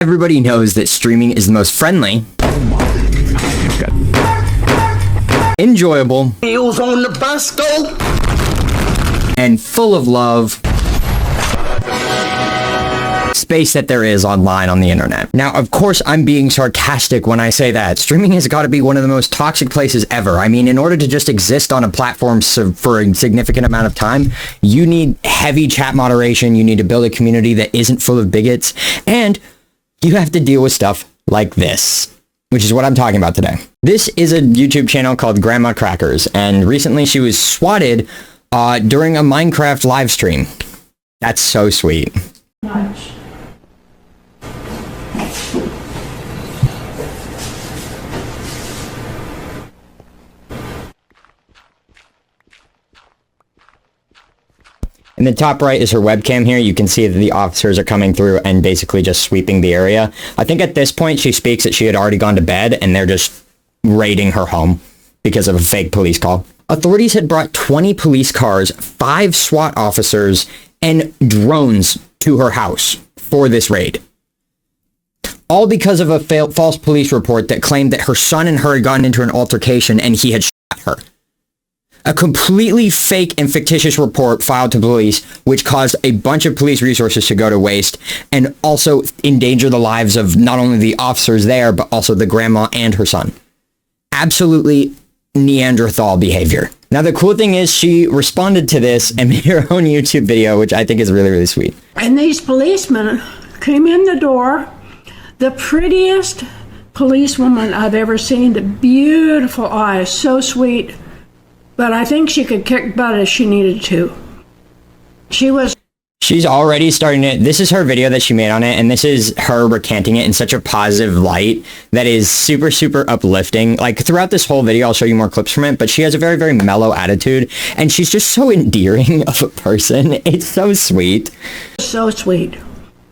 Everybody knows that streaming is the most friendly, enjoyable, Meals on the bus go, and full of love space that there is online on the internet. Now, of course, I'm being sarcastic when I say that. Streaming has got to be one of the most toxic places ever. I mean, in order to just exist on a platform for a significant amount of time, you need heavy chat moderation, you need to build a community that isn't full of bigots, and you have to deal with stuff like this, which is what I'm talking about today. This is a YouTube channel called Grandma Crackers, and recently she was swatted during a Minecraft live stream. That's so sweet. Much. In the top right is her webcam here. You can see that the officers are coming through and basically just sweeping the area. I think at this point she speaks that she had already gone to bed and they're just raiding her home because of a fake police call. Authorities had brought 20 police cars, 5 SWAT officers, and drones to her house for this raid. All because of a false police report that claimed that her son and her had gotten into an altercation and he had shot her. A completely fake and fictitious report filed to police, which caused a bunch of police resources to go to waste and also endanger the lives of not only the officers there, but also the grandma and her son. Absolutely Neanderthal behavior. Now, the cool thing is she responded to this and made her own YouTube video, which I think is really, really sweet. And these policemen came in the door, the prettiest policewoman I've ever seen, the beautiful eyes, so sweet. But I think she could kick butt if she needed to. She's already starting it. This is her video that she made on it, and this is her recanting it in such a positive light that is super, super uplifting. Like, throughout this whole video, I'll show you more clips from it, but she has a very, very mellow attitude, and she's just so endearing of a person. It's so sweet. So sweet.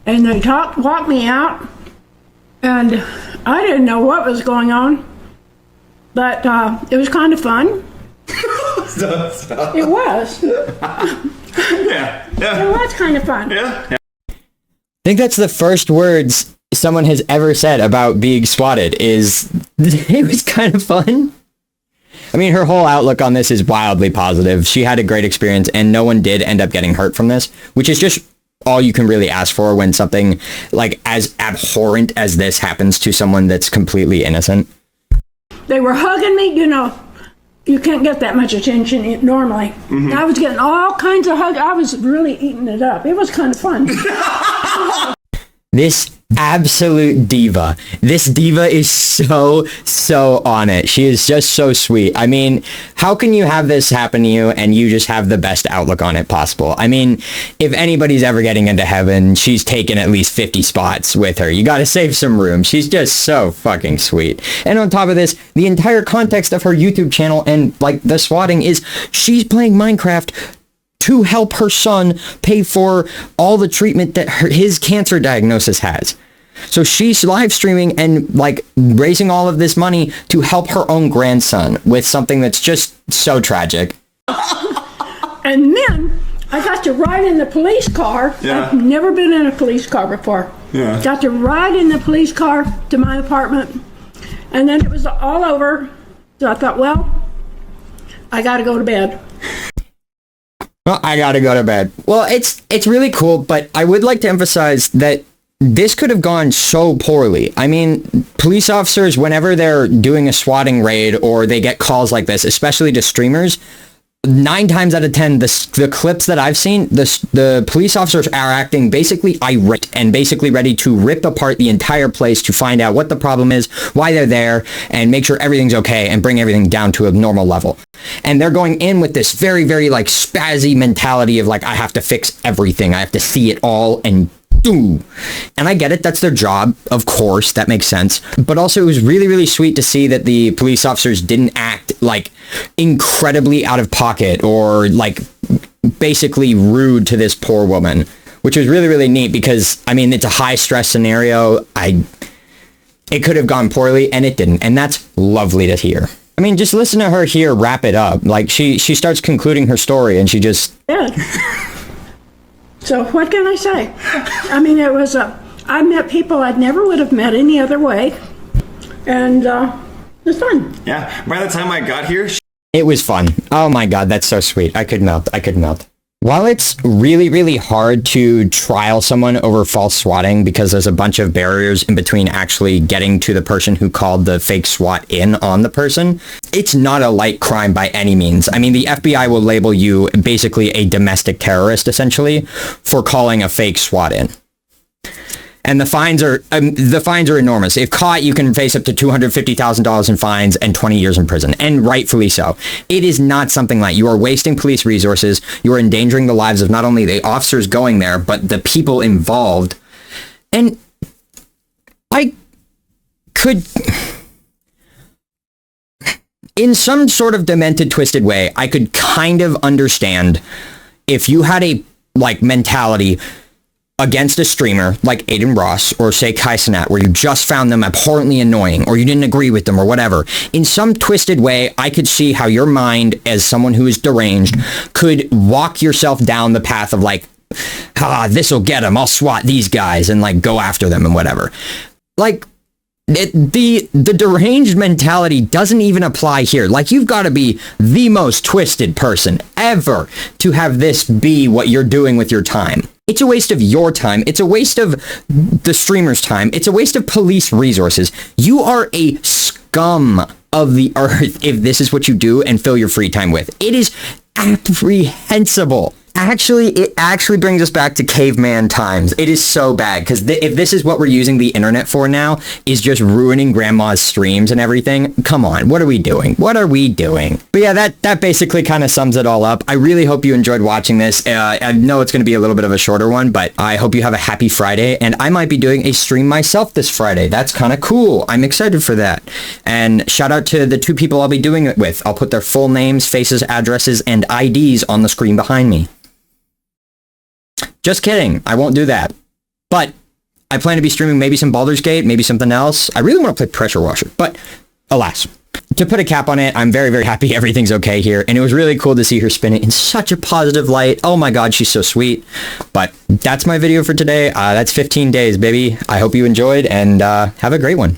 And they walked me out, and I didn't know what was going on, but it was kind of fun. It was. yeah. It was kind of fun. Yeah. I think that's the first words someone has ever said about being swatted is, it was kind of fun. I mean, her whole outlook on this is wildly positive. She had a great experience and no one did end up getting hurt from this, which is just all you can really ask for when something like as abhorrent as this happens to someone that's completely innocent. They were hugging me, you know. You can't get that much attention normally. Mm-hmm. I was getting all kinds of hugs. I was really eating it up. It was kind of fun. This absolute diva. This diva is so on it. She is just so sweet. I mean, how can you have this happen to you and you just have the best outlook on it possible? I mean, if anybody's ever getting into heaven, she's taken at least 50 spots with her. You gotta save some room. She's just so fucking sweet. And on top of this, the entire context of her YouTube channel and like the swatting is she's playing Minecraft to help her son pay for all the treatment that his cancer diagnosis has. So she's live streaming and like raising all of this money to help her own grandson with something that's just so tragic. And then I got to ride in the police car. Yeah. I've never been in a police car before. Yeah. Got to ride in the police car to my apartment. And then it was all over. So I thought, well, I got to go to bed. Well, I gotta go to bed. Well, it's really cool, but I would like to emphasize that this could have gone so poorly. I mean, police officers, whenever they're doing a swatting raid or they get calls like this, especially to streamers, 9 times out of 10, the clips that I've seen, the police officers are acting basically irate and basically ready to rip apart the entire place to find out what the problem is, why they're there, and make sure everything's okay and bring everything down to a normal level. And they're going in with this very, very like spazzy mentality of like, I have to fix everything. I have to see it all and do. And I get it. That's their job. Of course, that makes sense. But also it was really, really sweet to see that the police officers didn't act like incredibly out of pocket or like basically rude to this poor woman, which was really, really neat because, I mean, it's a high stress scenario. It could have gone poorly and it didn't. And that's lovely to hear. I mean, just listen to her here wrap it up. Like she starts concluding her story and she just... Yeah. So what can I say? I mean, it was a I met people I'd never would have met any other way. And it was fun. Yeah, by the time I got here, It was fun. Oh my god, that's so sweet. I could melt. I could melt. While it's really, really hard to trial someone over false swatting because there's a bunch of barriers in between actually getting to the person who called the fake SWAT in on the person, it's not a light crime by any means. I mean, the FBI will label you basically a domestic terrorist, essentially, for calling a fake SWAT in. And the fines are enormous. If caught, you can face up to $250,000 in fines and 20 years in prison, and rightfully so. It is not something like you are wasting police resources. You are endangering the lives of not only the officers going there, but the people involved. And I could, in some sort of demented, twisted way, I could kind of understand if you had a mentality against a streamer like Aiden Ross or say Kai Cenat, where you just found them abhorrently annoying or you didn't agree with them or whatever. In some twisted way, I could see how your mind, as someone who is deranged, could walk yourself down the path of this'll get them, I'll SWAT these guys and go after them and whatever. The deranged mentality doesn't even apply here. You've got to be the most twisted person ever to have this be what you're doing with your time. It's a waste of your time. It's a waste of the streamer's time. It's a waste of police resources. You are a scum of the earth if this is what you do and fill your free time with. It is apprehensible. It actually brings us back to caveman times. It is so bad because if this is what we're using the internet for now, is just ruining grandma's streams and everything. Come on, what are we doing? What are we doing? But yeah, that basically kind of sums it all up. I really hope you enjoyed watching this. I know it's going to be a little bit of a shorter one, but I hope you have a happy Friday. And I might be doing a stream myself this Friday. That's kind of cool. I'm excited for that. And shout out to the two people I'll be doing it with. I'll put their full names, faces, addresses, and IDs on the screen behind me. Just kidding. I won't do that. But I plan to be streaming maybe some Baldur's Gate, maybe something else. I really want to play Pressure Washer, but alas. To put a cap on it, I'm very, very happy everything's okay here. And it was really cool to see her spin it in such a positive light. Oh my god, she's so sweet. But that's my video for today. That's 15 days, baby. I hope you enjoyed and have a great one.